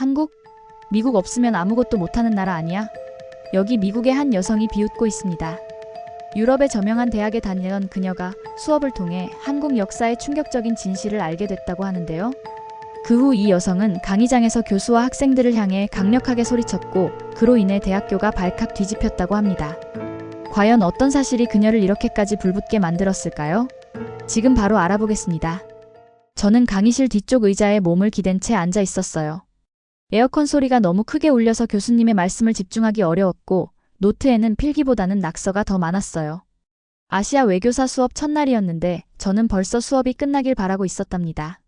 한국? 미국 없으면 아무것도 못하는 나라 아니야? 여기 미국의 한 여성이 비웃고 있습니다. 유럽의 저명한 대학에 다니던 그녀가 수업을 통해 한국 역사의 충격적인 진실을 알게 됐다고 하는데요. 그 후 이 여성은 강의장에서 교수와 학생들을 향해 강력하게 소리쳤고 그로 인해 대학교가 발칵 뒤집혔다고 합니다. 과연 어떤 사실이 그녀를 이렇게까지 불붙게 만들었을까요? 지금 바로 알아보겠습니다. 저는 강의실 뒤쪽 의자에 몸을 기댄 채 앉아 있었어요. 에어컨 소리가 너무 크게 울려서 교수님의 말씀을 집중하기 어려웠고 노트에는 필기보다는 낙서가 더 많았어요. 아시아 외교사 수업 첫날이었는데 저는 벌써 수업이 끝나길 바라고 있었답니다.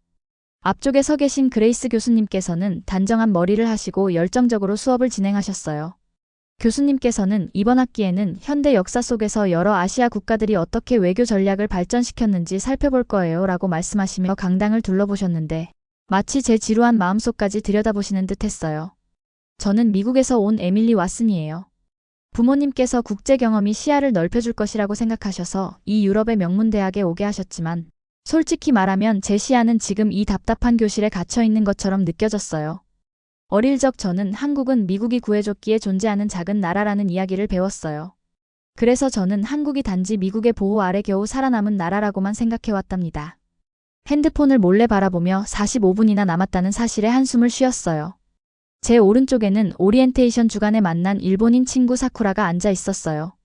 앞쪽에 서 계신 그레이스 교수님께서는 단정한 머리를 하시고 열정적으로 수업을 진행하셨어요. 교수님께서는 이번 학기에는 현대 역사 속에서 여러 아시아 국가들이 어떻게 외교 전략을 발전시켰는지 살펴볼 거예요 라고 말씀하시며 강당을 둘러보셨는데 마치 제 지루한 마음속까지 들여다보시는 듯 했어요. 저는 미국에서 온 에밀리 왓슨이에요. 부모님께서 국제 경험이 시야를 넓혀줄 것이라고 생각하셔서 이 유럽의 명문 대학에 오게 하셨지만 솔직히 말하면 제 시야는 지금 이 답답한 교실에 갇혀 있는 것처럼 느껴졌어요. 어릴 적 저는 한국은 미국이 구해줬기에 존재하는 작은 나라라는 이야기를 배웠어요. 그래서 저는 한국이 단지 미국의 보호 아래 겨우 살아남은 나라라고만 생각해왔답니다. 핸드폰을 몰래 바라보며 45분이나 남았다는 사실에 한숨을 쉬었어요. 제 오른쪽에는 오리엔테이션 주간에 만난 일본인 친구 사쿠라가 앉아 있었어요.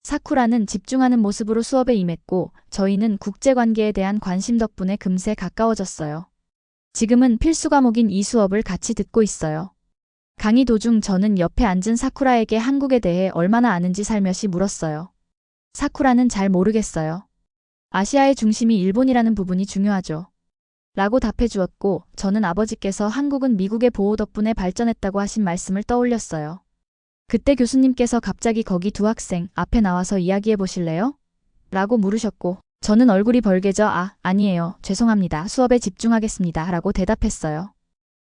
사쿠라는 집중하는 모습으로 수업에 임했고 저희는 국제관계에 대한 관심 덕분에 금세 가까워졌어요. 지금은 필수 과목인 이 수업을 같이 듣고 있어요. 강의 도중 저는 옆에 앉은 사쿠라에게 한국에 대해 얼마나 아는지 살며시 물었어요. 사쿠라는 잘 모르겠어요. 아시아의 중심이 일본이라는 부분이 중요하죠. 라고 답해 주었고 저는 아버지께서 한국은 미국의 보호 덕분에 발전했다고 하신 말씀을 떠올렸어요. 그때 교수님께서 갑자기 거기 두 학생 앞에 나와서 이야기해 보실래요? 라고 물으셨고 저는 얼굴이 벌개져 아니에요. 죄송합니다. 수업에 집중하겠습니다. 라고 대답했어요.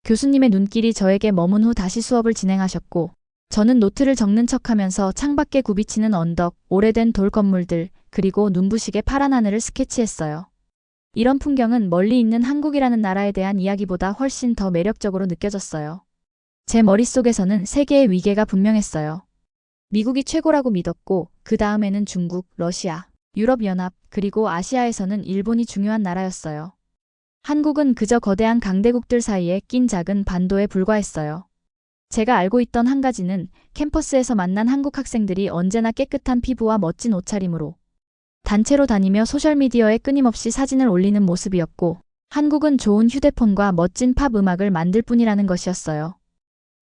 교수님의 눈길이 저에게 머문 후 다시 수업을 진행하셨고 저는 노트를 적는 척하면서 창밖에 굽이치는 언덕, 오래된 돌 건물들, 그리고 눈부시게 파란 하늘을 스케치했어요. 이런 풍경은 멀리 있는 한국이라는 나라에 대한 이야기보다 훨씬 더 매력적으로 느껴졌어요. 제 머릿속에서는 세계의 위계가 분명했어요. 미국이 최고라고 믿었고 그 다음에는 중국, 러시아, 유럽연합, 그리고 아시아에서는 일본이 중요한 나라였어요. 한국은 그저 거대한 강대국들 사이에 낀 작은 반도에 불과했어요. 제가 알고 있던 한 가지는 캠퍼스에서 만난 한국 학생들이 언제나 깨끗한 피부와 멋진 옷차림으로 단체로 다니며 소셜미디어에 끊임없이 사진을 올리는 모습이었고 한국은 좋은 휴대폰과 멋진 팝 음악을 만들 뿐이라는 것이었어요.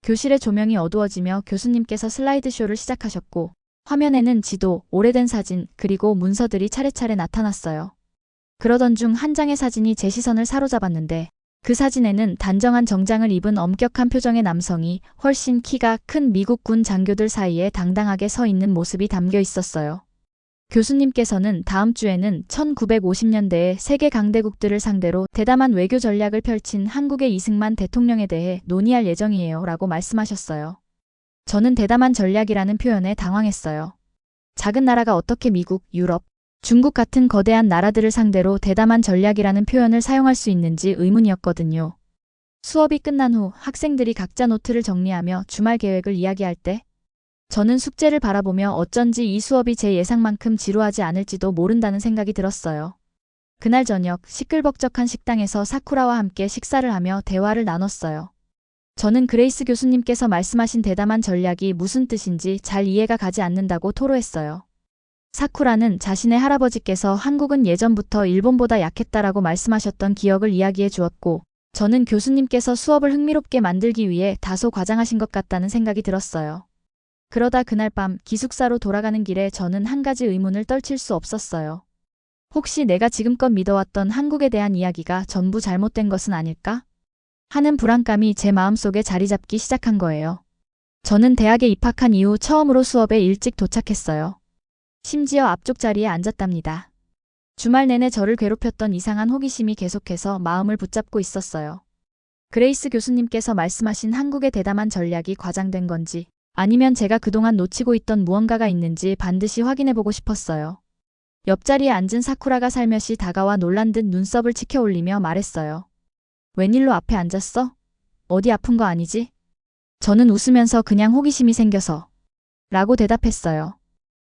교실의 조명이 어두워지며 교수님께서 슬라이드쇼를 시작하셨고 화면에는 지도, 오래된 사진, 그리고 문서들이 차례차례 나타났어요. 그러던 중 한 장의 사진이 제 시선을 사로잡았는데 그 사진에는 단정한 정장을 입은 엄격한 표정의 남성이 훨씬 키가 큰 미국 군 장교들 사이에 당당하게 서 있는 모습이 담겨 있었어요. 교수님께서는 다음 주에는 1950년대의 세계 강대국들을 상대로 대담한 외교 전략을 펼친 한국의 이승만 대통령에 대해 논의할 예정이에요 라고 말씀하셨어요. 저는 대담한 전략이라는 표현에 당황했어요. 작은 나라가 어떻게 미국, 유럽, 중국 같은 거대한 나라들을 상대로 대담한 전략이라는 표현을 사용할 수 있는지 의문이었거든요. 수업이 끝난 후 학생들이 각자 노트를 정리하며 주말 계획을 이야기할 때 저는 숙제를 바라보며 어쩐지 이 수업이 제 예상만큼 지루하지 않을지도 모른다는 생각이 들었어요. 그날 저녁 시끌벅적한 식당에서 사쿠라와 함께 식사를 하며 대화를 나눴어요. 저는 그레이스 교수님께서 말씀하신 대담한 전략이 무슨 뜻인지 잘 이해가 가지 않는다고 토로했어요. 사쿠라는 자신의 할아버지께서 한국은 예전부터 일본보다 약했다라고 말씀하셨던 기억을 이야기해 주었고 저는 교수님께서 수업을 흥미롭게 만들기 위해 다소 과장하신 것 같다는 생각이 들었어요. 그러다 그날 밤 기숙사로 돌아가는 길에 저는 한 가지 의문을 떨칠 수 없었어요. 혹시 내가 지금껏 믿어왔던 한국에 대한 이야기가 전부 잘못된 것은 아닐까? 하는 불안감이 제 마음속에 자리 잡기 시작한 거예요. 저는 대학에 입학한 이후 처음으로 수업에 일찍 도착했어요. 심지어 앞쪽 자리에 앉았답니다. 주말 내내 저를 괴롭혔던 이상한 호기심이 계속해서 마음을 붙잡고 있었어요. 그레이스 교수님께서 말씀하신 한국의 대담한 전략이 과장된 건지 아니면 제가 그동안 놓치고 있던 무언가가 있는지 반드시 확인해보고 싶었어요. 옆자리에 앉은 사쿠라가 살며시 다가와 놀란 듯 눈썹을 치켜 올리며 말했어요. 웬일로 앞에 앉았어? 어디 아픈 거 아니지? 저는 웃으면서 그냥 호기심이 생겨서 라고 대답했어요.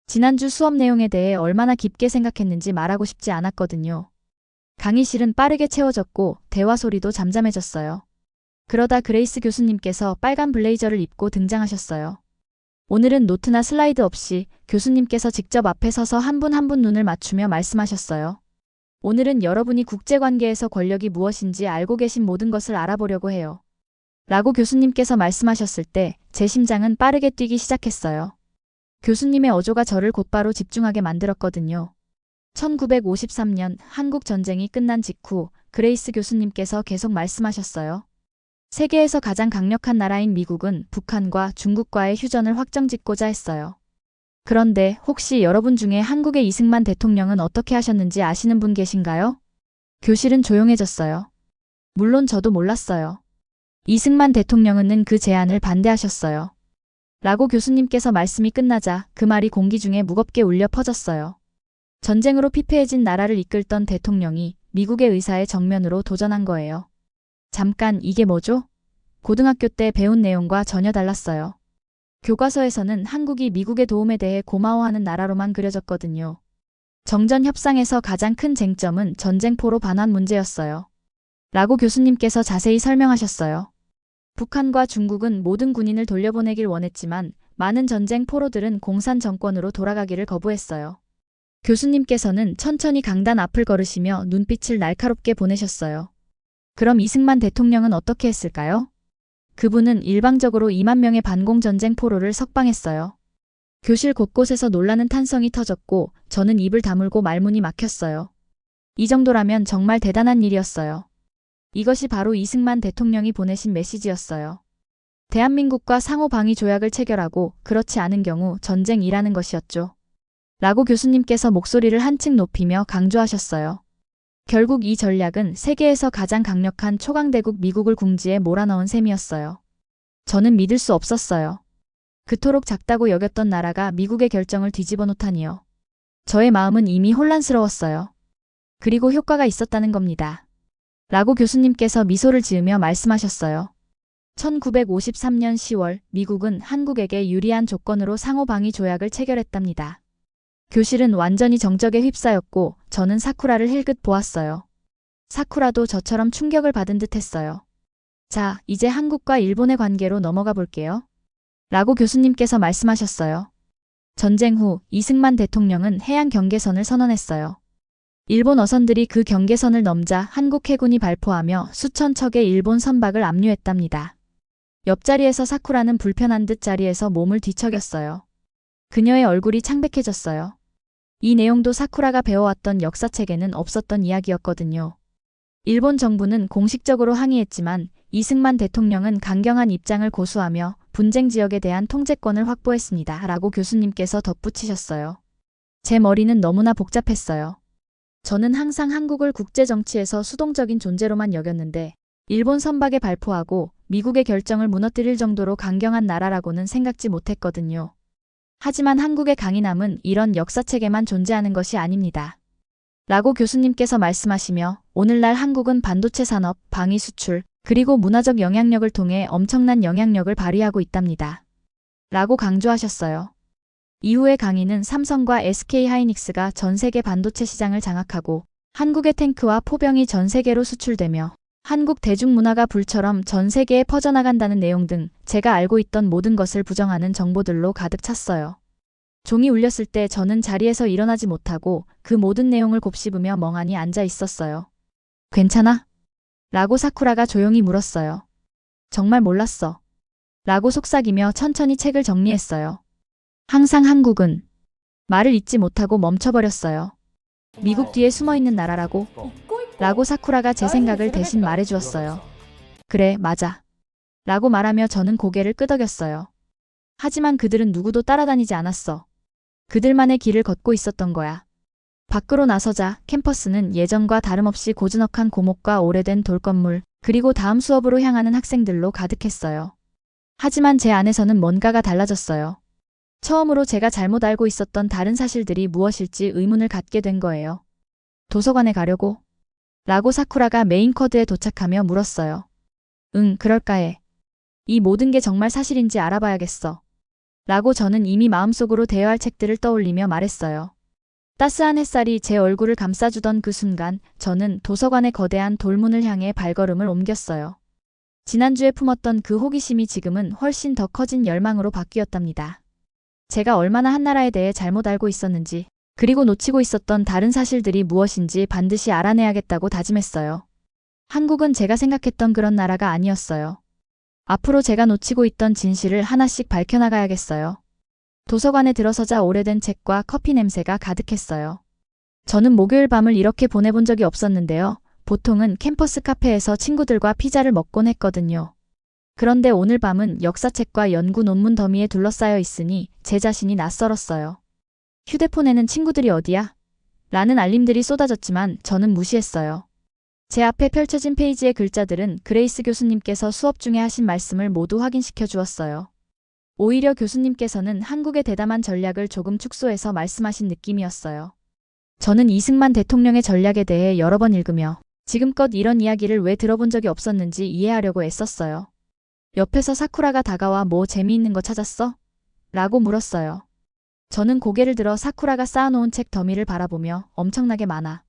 지난주 수업 내용에 대해 얼마나 깊게 생각했는지 말하고 싶지 않았거든요. 강의실은 빠르게 채워졌고 대화 소리도 잠잠해졌어요. 그러다 그레이스 교수님께서 빨간 블레이저를 입고 등장하셨어요. 오늘은 노트나 슬라이드 없이 교수님께서 직접 앞에 서서 한 분 한 분 눈을 맞추며 말씀하셨어요. 오늘은 여러분이 국제관계에서 권력이 무엇인지 알고 계신 모든 것을 알아보려고 해요. 라고 교수님께서 말씀하셨을 때 제 심장은 빠르게 뛰기 시작했어요. 교수님의 어조가 저를 곧바로 집중하게 만들었거든요. 1953년 한국 전쟁이 끝난 직후 그레이스 교수님께서 계속 말씀하셨어요. 세계에서 가장 강력한 나라인 미국은 북한과 중국과의 휴전을 확정짓고자 했어요. 그런데 혹시 여러분 중에 한국의 이승만 대통령은 어떻게 하셨는지 아시는 분 계신가요? 교실은 조용해졌어요. 물론 저도 몰랐어요. 이승만 대통령은 그 제안을 반대하셨어요. 라고 교수님께서 말씀이 끝나자 그 말이 공기 중에 무겁게 울려 퍼졌어요. 전쟁으로 피폐해진 나라를 이끌던 대통령이 미국의 의사에 정면으로 도전한 거예요. 잠깐 이게 뭐죠? 고등학교 때 배운 내용과 전혀 달랐어요. 교과서에서는 한국이 미국의 도움에 대해 고마워하는 나라로만 그려졌거든요. 정전 협상에서 가장 큰 쟁점은 전쟁포로 반환 문제였어요. 라고 교수님께서 자세히 설명하셨어요. 북한과 중국은 모든 군인을 돌려보내길 원했지만 많은 전쟁 포로들은 공산 정권으로 돌아가기를 거부했어요. 교수님께서는 천천히 강단 앞을 걸으시며 눈빛을 날카롭게 보내셨어요. 그럼 이승만 대통령은 어떻게 했을까요? 그분은 일방적으로 2만 명의 반공전쟁 포로를 석방했어요. 교실 곳곳에서 놀라는 탄성이 터졌고 저는 입을 다물고 말문이 막혔어요. 이 정도라면 정말 대단한 일이었어요. 이것이 바로 이승만 대통령이 보내신 메시지였어요. 대한민국과 상호방위 조약을 체결하고 그렇지 않은 경우 전쟁이라는 것이었죠. 라고 교수님께서 목소리를 한층 높이며 강조하셨어요. 결국 이 전략은 세계에서 가장 강력한 초강대국 미국을 궁지에 몰아넣은 셈이었어요. 저는 믿을 수 없었어요. 그토록 작다고 여겼던 나라가 미국의 결정을 뒤집어 놓다니요. 저의 마음은 이미 혼란스러웠어요. 그리고 효과가 있었다는 겁니다. 라고 교수님께서 미소를 지으며 말씀하셨어요. 1953년 10월 미국은 한국에게 유리한 조건으로 상호방위 조약을 체결했답니다. 교실은 완전히 정적에 휩싸였고 저는 사쿠라를 힐끗 보았어요. 사쿠라도 저처럼 충격을 받은 듯 했어요. 자, 이제 한국과 일본의 관계로 넘어가 볼게요. 라고 교수님께서 말씀하셨어요. 전쟁 후 이승만 대통령은 해양 경계선을 선언했어요. 일본 어선들이 그 경계선을 넘자 한국 해군이 발포하며 수천 척의 일본 선박을 압류했답니다. 옆자리에서 사쿠라는 불편한 듯 자리에서 몸을 뒤척였어요. 그녀의 얼굴이 창백해졌어요. 이 내용도 사쿠라가 배워왔던 역사책에는 없었던 이야기였거든요. 일본 정부는 공식적으로 항의했지만 이승만 대통령은 강경한 입장을 고수하며 분쟁 지역에 대한 통제권을 확보했습니다. 라고 교수님께서 덧붙이셨어요. 제 머리는 너무나 복잡했어요. 저는 항상 한국을 국제정치에서 수동적인 존재로만 여겼는데 일본 선박에 발포하고 미국의 결정을 무너뜨릴 정도로 강경한 나라라고는 생각지 못했거든요. 하지만 한국의 강인함은 이런 역사책에만 존재하는 것이 아닙니다. 라고 교수님께서 말씀하시며 오늘날 한국은 반도체 산업, 방위 수출, 그리고 문화적 영향력을 통해 엄청난 영향력을 발휘하고 있답니다. 라고 강조하셨어요. 이후의 강의는 삼성과 SK하이닉스가 전 세계 반도체 시장을 장악하고 한국의 탱크와 포병이 전 세계로 수출되며 한국 대중문화가 불처럼 전 세계에 퍼져나간다는 내용 등 제가 알고 있던 모든 것을 부정하는 정보들로 가득 찼어요. 종이 울렸을 때 저는 자리에서 일어나지 못하고 그 모든 내용을 곱씹으며 멍하니 앉아 있었어요. 괜찮아? 라고 사쿠라가 조용히 물었어요. 정말 몰랐어. 라고 속삭이며 천천히 책을 정리했어요. 항상 한국은 말을 잇지 못하고 멈춰버렸어요. 미국 뒤에 숨어있는 나라라고? 라고 사쿠라가 제 생각을 대신 말해주었어요. 그래, 맞아. 라고 말하며 저는 고개를 끄덕였어요. 하지만 그들은 누구도 따라다니지 않았어. 그들만의 길을 걷고 있었던 거야. 밖으로 나서자 캠퍼스는 예전과 다름없이 고즈넉한 고목과 오래된 돌건물, 그리고 다음 수업으로 향하는 학생들로 가득했어요. 하지만 제 안에서는 뭔가가 달라졌어요. 처음으로 제가 잘못 알고 있었던 다른 사실들이 무엇일지 의문을 갖게 된 거예요. 도서관에 가려고? 라고 사쿠라가 메인 쿼드에 도착하며 물었어요. 응, 그럴까 해. 이 모든 게 정말 사실인지 알아봐야겠어. 라고 저는 이미 마음속으로 대여할 책들을 떠올리며 말했어요. 따스한 햇살이 제 얼굴을 감싸주던 그 순간 저는 도서관의 거대한 돌문을 향해 발걸음을 옮겼어요. 지난주에 품었던 그 호기심이 지금은 훨씬 더 커진 열망으로 바뀌었답니다. 제가 얼마나 한나라에 대해 잘못 알고 있었는지, 그리고 놓치고 있었던 다른 사실들이 무엇인지 반드시 알아내야겠다고 다짐했어요. 한국은 제가 생각했던 그런 나라가 아니었어요. 앞으로 제가 놓치고 있던 진실을 하나씩 밝혀나가야겠어요. 도서관에 들어서자 오래된 책과 커피 냄새가 가득했어요. 저는 목요일 밤을 이렇게 보내본 적이 없었는데요. 보통은 캠퍼스 카페에서 친구들과 피자를 먹곤 했거든요. 그런데 오늘 밤은 역사책과 연구 논문 더미에 둘러싸여 있으니 제 자신이 낯설었어요. 휴대폰에는 친구들이 어디야? 라는 알림들이 쏟아졌지만 저는 무시했어요. 제 앞에 펼쳐진 페이지의 글자들은 그레이스 교수님께서 수업 중에 하신 말씀을 모두 확인시켜 주었어요. 오히려 교수님께서는 한국의 대담한 전략을 조금 축소해서 말씀하신 느낌이었어요. 저는 이승만 대통령의 전략에 대해 여러 번 읽으며 지금껏 이런 이야기를 왜 들어본 적이 없었는지 이해하려고 애썼어요. 옆에서 사쿠라가 다가와 뭐 재미있는 거 찾았어? 라고 물었어요. 저는 고개를 들어 사쿠라가 쌓아놓은 책 더미를 바라보며 엄청나게 많아.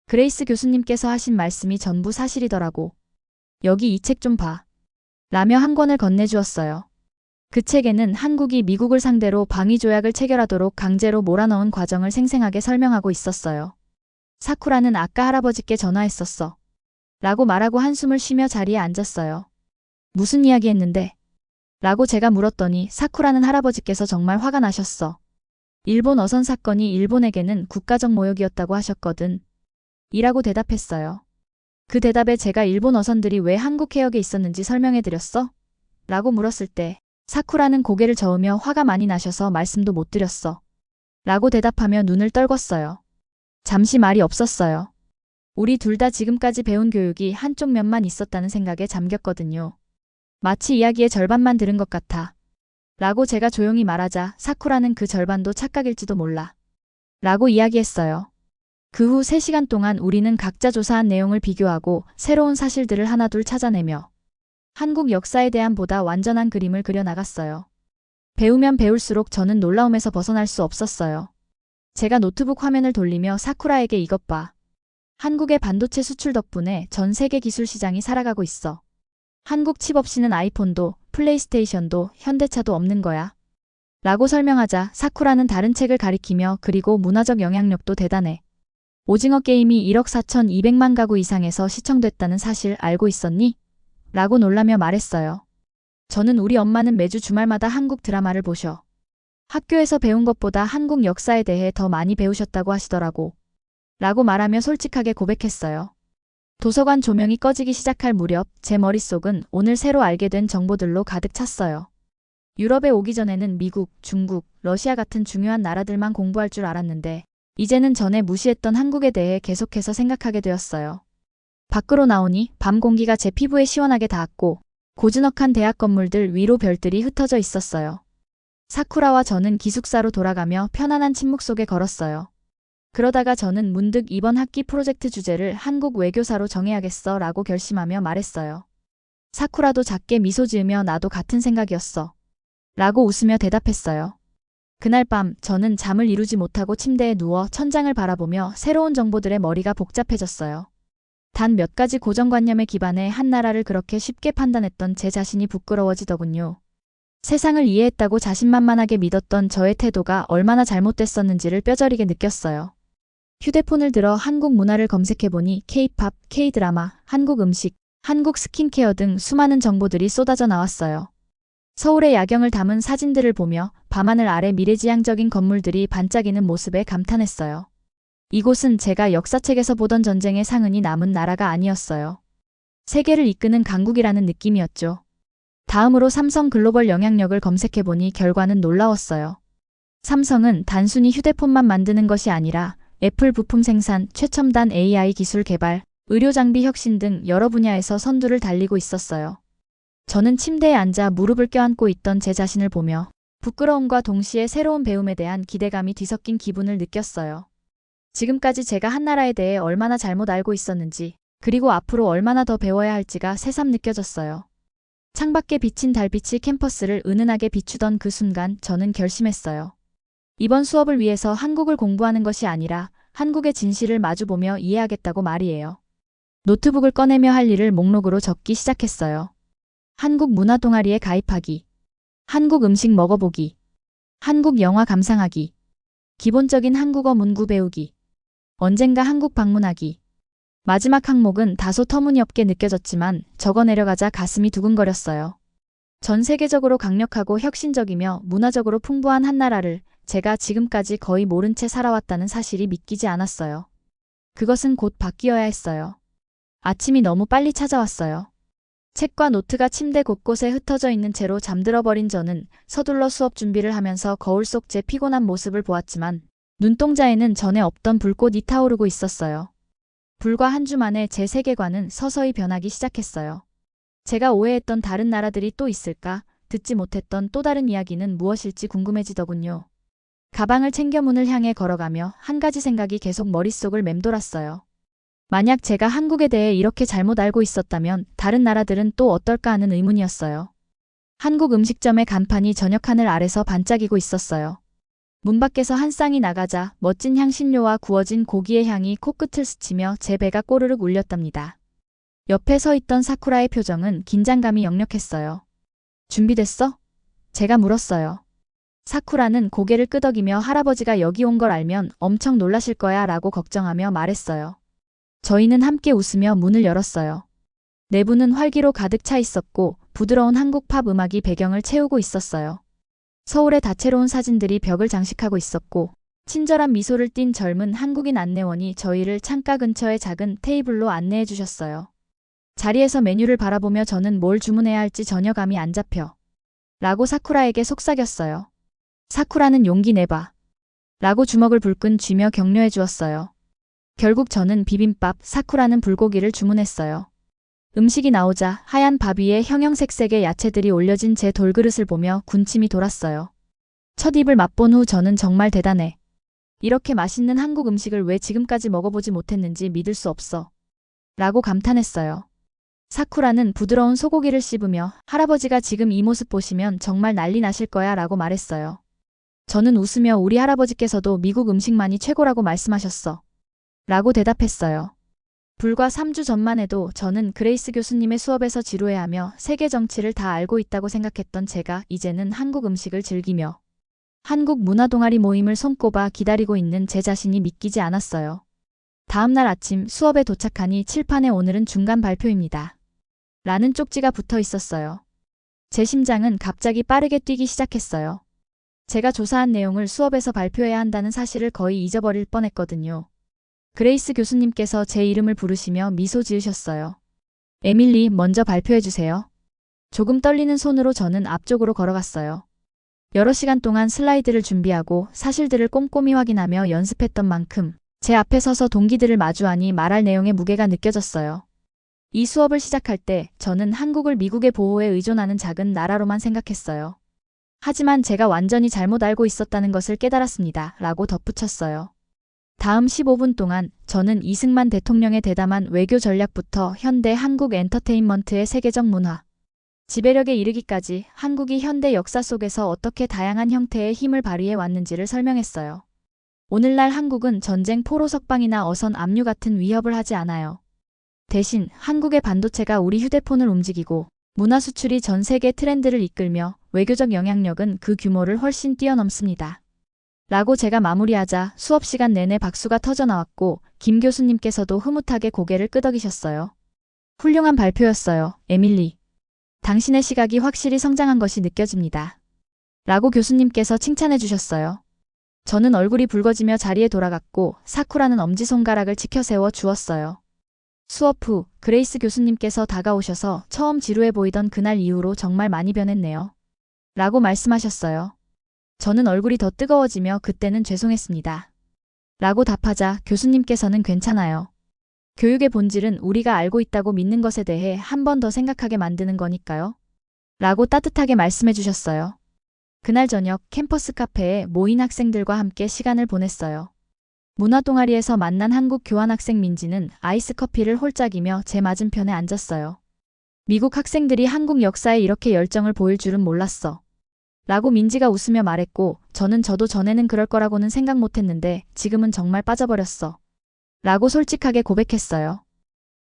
그레이스 교수님께서 하신 말씀이 전부 사실이더라고. 여기 이 책 좀 봐. 라며 한 권을 건네주었어요. 그 책에는 한국이 미국을 상대로 방위조약을 체결하도록 강제로 몰아넣은 과정을 생생하게 설명하고 있었어요. 사쿠라는 아까 할아버지께 전화했었어. 라고 말하고 한숨을 쉬며 자리에 앉았어요. 무슨 이야기 했는데? 라고 제가 물었더니 사쿠라는 할아버지께서 정말 화가 나셨어. 일본 어선 사건이 일본에게는 국가적 모욕이었다고 하셨거든. 이라고 대답했어요. 그 대답에 제가 일본 어선들이 왜 한국 해역에 있었는지 설명해드렸어? 라고 물었을 때 사쿠라는 고개를 저으며 화가 많이 나셔서 말씀도 못 드렸어. 라고 대답하며 눈을 떨궜어요. 잠시 말이 없었어요. 우리 둘 다 지금까지 배운 교육이 한쪽 면만 있었다는 생각에 잠겼거든요. 마치 이야기의 절반만 들은 것 같아. 라고 제가 조용히 말하자 사쿠라는 그 절반도 착각일지도 몰라. 라고 이야기했어요. 그 후 3시간 동안 우리는 각자 조사한 내용을 비교하고 새로운 사실들을 하나둘 찾아내며 한국 역사에 대한 보다 완전한 그림을 그려나갔어요. 배우면 배울수록 저는 놀라움에서 벗어날 수 없었어요. 제가 노트북 화면을 돌리며 사쿠라에게 이것 봐. 한국의 반도체 수출 덕분에 전 세계 기술 시장이 살아가고 있어. 한국 칩 없이는 아이폰도 플레이스테이션도 현대차도 없는 거야. 라고 설명하자 사쿠라는 다른 책을 가리키며 그리고 문화적 영향력도 대단해. 오징어 게임이 1억 4,200만 가구 이상에서 시청됐다는 사실 알고 있었니? 라고 놀라며 말했어요. 저는 우리 엄마는 매주 주말마다 한국 드라마를 보셔. 학교에서 배운 것보다 한국 역사에 대해 더 많이 배우셨다고 하시더라고. 라고 말하며 솔직하게 고백했어요. 도서관 조명이 꺼지기 시작할 무렵 제 머릿속은 오늘 새로 알게 된 정보들로 가득 찼어요. 유럽에 오기 전에는 미국, 중국, 러시아 같은 중요한 나라들만 공부할 줄 알았는데 이제는 전에 무시했던 한국에 대해 계속해서 생각하게 되었어요. 밖으로 나오니 밤 공기가 제 피부에 시원하게 닿았고 고즈넉한 대학 건물들 위로 별들이 흩어져 있었어요. 사쿠라와 저는 기숙사로 돌아가며 편안한 침묵 속에 걸었어요. 그러다가 저는 문득 이번 학기 프로젝트 주제를 한국 외교사로 정해야겠어 라고 결심하며 말했어요. 사쿠라도 작게 미소 지으며 나도 같은 생각이었어. 라고 웃으며 대답했어요. 그날 밤 저는 잠을 이루지 못하고 침대에 누워 천장을 바라보며 새로운 정보들의 머리가 복잡해졌어요. 단 몇 가지 고정관념에 기반해 한 나라를 그렇게 쉽게 판단했던 제 자신이 부끄러워지더군요. 세상을 이해했다고 자신만만하게 믿었던 저의 태도가 얼마나 잘못됐었는지를 뼈저리게 느꼈어요. 휴대폰을 들어 한국 문화를 검색해보니 K-팝, K-드라마, 한국 음식, 한국 스킨케어 등 수많은 정보들이 쏟아져 나왔어요. 서울의 야경을 담은 사진들을 보며 밤하늘 아래 미래지향적인 건물들이 반짝이는 모습에 감탄했어요. 이곳은 제가 역사책에서 보던 전쟁의 상흔이 남은 나라가 아니었어요. 세계를 이끄는 강국이라는 느낌이었죠. 다음으로 삼성 글로벌 영향력을 검색해보니 결과는 놀라웠어요. 삼성은 단순히 휴대폰만 만드는 것이 아니라 애플 부품 생산, 최첨단 AI 기술 개발, 의료 장비 혁신 등 여러 분야에서 선두를 달리고 있었어요. 저는 침대에 앉아 무릎을 껴안고 있던 제 자신을 보며 부끄러움과 동시에 새로운 배움에 대한 기대감이 뒤섞인 기분을 느꼈어요. 지금까지 제가 한 나라에 대해 얼마나 잘못 알고 있었는지, 그리고 앞으로 얼마나 더 배워야 할지가 새삼 느껴졌어요. 창밖에 비친 달빛이 캠퍼스를 은은하게 비추던 그 순간 저는 결심했어요. 이번 수업을 위해서 한국을 공부하는 것이 아니라 한국의 진실을 마주보며 이해하겠다고 말이에요. 노트북을 꺼내며 할 일을 목록으로 적기 시작했어요. 한국 문화 동아리에 가입하기, 한국 음식 먹어보기, 한국 영화 감상하기, 기본적인 한국어 문구 배우기, 언젠가 한국 방문하기. 마지막 항목은 다소 터무니없게 느껴졌지만 적어 내려가자 가슴이 두근거렸어요. 전 세계적으로 강력하고 혁신적이며 문화적으로 풍부한 한 나라를 제가 지금까지 거의 모른 채 살아왔다는 사실이 믿기지 않았어요. 그것은 곧 바뀌어야 했어요. 아침이 너무 빨리 찾아왔어요. 책과 노트가 침대 곳곳에 흩어져 있는 채로 잠들어버린 저는 서둘러 수업 준비를 하면서 거울 속 제 피곤한 모습을 보았지만 눈동자에는 전에 없던 불꽃이 타오르고 있었어요. 불과 한 주 만에 제 세계관은 서서히 변하기 시작했어요. 제가 오해했던 다른 나라들이 또 있을까? 듣지 못했던 또 다른 이야기는 무엇일지 궁금해지더군요. 가방을 챙겨 문을 향해 걸어가며 한 가지 생각이 계속 머릿속을 맴돌았어요. 만약 제가 한국에 대해 이렇게 잘못 알고 있었다면 다른 나라들은 또 어떨까 하는 의문이었어요. 한국 음식점의 간판이 저녁 하늘 아래서 반짝이고 있었어요. 문 밖에서 한 쌍이 나가자 멋진 향신료와 구워진 고기의 향이 코끝을 스치며 제 배가 꼬르륵 울렸답니다. 옆에 서 있던 사쿠라의 표정은 긴장감이 역력했어요. 준비됐어? 제가 물었어요. 사쿠라는 고개를 끄덕이며 할아버지가 여기 온 걸 알면 엄청 놀라실 거야 라고 걱정하며 말했어요. 저희는 함께 웃으며 문을 열었어요. 내부는 활기로 가득 차 있었고 부드러운 한국 팝 음악이 배경을 채우고 있었어요. 서울의 다채로운 사진들이 벽을 장식하고 있었고 친절한 미소를 띤 젊은 한국인 안내원이 저희를 창가 근처의 작은 테이블로 안내해 주셨어요. 자리에서 메뉴를 바라보며 저는 뭘 주문해야 할지 전혀 감이 안 잡혀. 라고 사쿠라에게 속삭였어요. 사쿠라는 용기 내봐. 라고 주먹을 불끈 쥐며 격려해 주었어요. 결국 저는 비빔밥, 사쿠라는 불고기를 주문했어요. 음식이 나오자 하얀 밥 위에 형형색색의 야채들이 올려진 제 돌그릇을 보며 군침이 돌았어요. 첫 입을 맛본 후 저는 정말 대단해. 이렇게 맛있는 한국 음식을 왜 지금까지 먹어보지 못했는지 믿을 수 없어. 라고 감탄했어요. 사쿠라는 부드러운 소고기를 씹으며 할아버지가 지금 이 모습 보시면 정말 난리 나실 거야 라고 말했어요. 저는 웃으며 우리 할아버지께서도 미국 음식만이 최고라고 말씀하셨어. 라고 대답했어요. 불과 3주 전만 해도 저는 그레이스 교수님의 수업에서 지루해하며 세계 정치를 다 알고 있다고 생각했던 제가 이제는 한국 음식을 즐기며 한국 문화 동아리 모임을 손꼽아 기다리고 있는 제 자신이 믿기지 않았어요. 다음 날 아침 수업에 도착하니 칠판에 오늘은 중간 발표입니다. 라는 쪽지가 붙어 있었어요. 제 심장은 갑자기 빠르게 뛰기 시작했어요. 제가 조사한 내용을 수업에서 발표해야 한다는 사실을 거의 잊어버릴 뻔했거든요. 그레이스 교수님께서 제 이름을 부르시며 미소 지으셨어요. 에밀리, 먼저 발표해주세요. 조금 떨리는 손으로 저는 앞쪽으로 걸어갔어요. 여러 시간 동안 슬라이드를 준비하고 사실들을 꼼꼼히 확인하며 연습했던 만큼 제 앞에 서서 동기들을 마주하니 말할 내용의 무게가 느껴졌어요. 이 수업을 시작할 때 저는 한국을 미국의 보호에 의존하는 작은 나라로만 생각했어요. 하지만 제가 완전히 잘못 알고 있었다는 것을 깨달았습니다. 라고 덧붙였어요. 다음 15분 동안 저는 이승만 대통령의 대담한 외교 전략부터 현대 한국 엔터테인먼트의 세계적 문화, 지배력에 이르기까지 한국이 현대 역사 속에서 어떻게 다양한 형태의 힘을 발휘해 왔는지를 설명했어요. 오늘날 한국은 전쟁 포로 석방이나 어선 압류 같은 위협을 하지 않아요. 대신 한국의 반도체가 우리 휴대폰을 움직이고 문화 수출이 전 세계 트렌드를 이끌며 외교적 영향력은 그 규모를 훨씬 뛰어넘습니다. 라고 제가 마무리하자 수업 시간 내내 박수가 터져나왔고 김 교수님께서도 흐뭇하게 고개를 끄덕이셨어요. 훌륭한 발표였어요, 에밀리. 당신의 시각이 확실히 성장한 것이 느껴집니다. 라고 교수님께서 칭찬해 주셨어요. 저는 얼굴이 붉어지며 자리에 돌아갔고 사쿠라는 엄지손가락을 치켜 세워 주었어요. 수업 후 그레이스 교수님께서 다가오셔서 처음 지루해 보이던 그날 이후로 정말 많이 변했네요. 라고 말씀하셨어요. 저는 얼굴이 더 뜨거워지며 그때는 죄송했습니다. 라고 답하자 교수님께서는 괜찮아요. 교육의 본질은 우리가 알고 있다고 믿는 것에 대해 한 번 더 생각하게 만드는 거니까요. 라고 따뜻하게 말씀해 주셨어요. 그날 저녁 캠퍼스 카페에 모인 학생들과 함께 시간을 보냈어요. 문화 동아리에서 만난 한국 교환학생 민지는 아이스 커피를 홀짝이며 제 맞은편에 앉았어요. 미국 학생들이 한국 역사에 이렇게 열정을 보일 줄은 몰랐어. 라고 민지가 웃으며 말했고, 저도 전에는 그럴 거라고는 생각 못했는데 지금은 정말 빠져버렸어. 라고 솔직하게 고백했어요.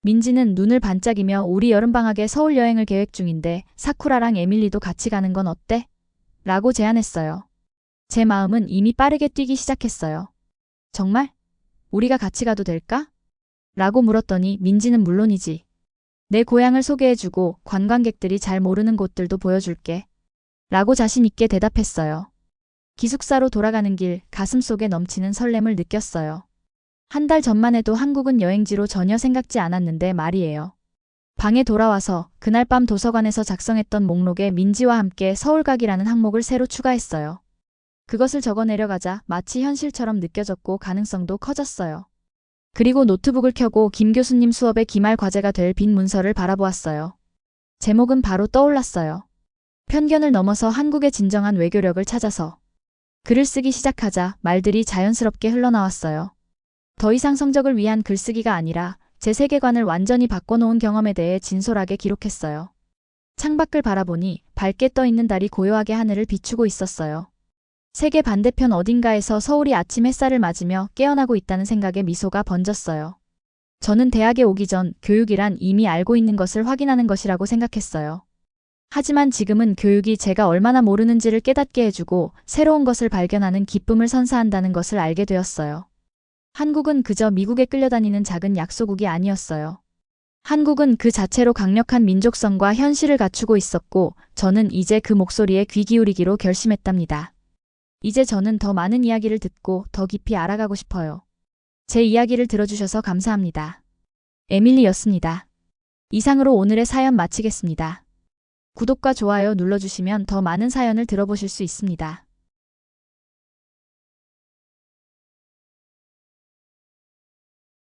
민지는 눈을 반짝이며 우리 여름방학에 서울 여행을 계획 중인데 사쿠라랑 에밀리도 같이 가는 건 어때? 라고 제안했어요. 제 마음은 이미 빠르게 뛰기 시작했어요. 정말? 우리가 같이 가도 될까? 라고 물었더니 민지는 물론이지. 내 고향을 소개해주고 관광객들이 잘 모르는 곳들도 보여줄게. 라고 자신 있게 대답했어요. 기숙사로 돌아가는 길 가슴속에 넘치는 설렘을 느꼈어요. 한 달 전만 해도 한국은 여행지로 전혀 생각지 않았는데 말이에요. 방에 돌아와서 그날 밤 도서관에서 작성했던 목록에 민지와 함께 서울 가기라는 항목을 새로 추가했어요. 그것을 적어 내려가자 마치 현실처럼 느껴졌고 가능성도 커졌어요. 그리고 노트북을 켜고 김 교수님 수업의 기말 과제가 될 빈 문서를 바라보았어요. 제목은 바로 떠올랐어요. 편견을 넘어서 한국의 진정한 외교력을 찾아서. 글을 쓰기 시작하자 말들이 자연스럽게 흘러나왔어요. 더 이상 성적을 위한 글쓰기가 아니라 제 세계관을 완전히 바꿔놓은 경험에 대해 진솔하게 기록했어요. 창밖을 바라보니 밝게 떠있는 달이 고요하게 하늘을 비추고 있었어요. 세계 반대편 어딘가에서 서울이 아침 햇살을 맞으며 깨어나고 있다는 생각에 미소가 번졌어요. 저는 대학에 오기 전 교육이란 이미 알고 있는 것을 확인하는 것이라고 생각했어요. 하지만 지금은 교육이 제가 얼마나 모르는지를 깨닫게 해주고 새로운 것을 발견하는 기쁨을 선사한다는 것을 알게 되었어요. 한국은 그저 미국에 끌려다니는 작은 약소국이 아니었어요. 한국은 그 자체로 강력한 민족성과 현실을 갖추고 있었고 저는 이제 그 목소리에 귀 기울이기로 결심했답니다. 이제 저는 더 많은 이야기를 듣고 더 깊이 알아가고 싶어요. 제 이야기를 들어주셔서 감사합니다. 에밀리였습니다. 이상으로 오늘의 사연 마치겠습니다. 구독과 좋아요 눌러주시면 더 많은 사연을 들어보실 수 있습니다.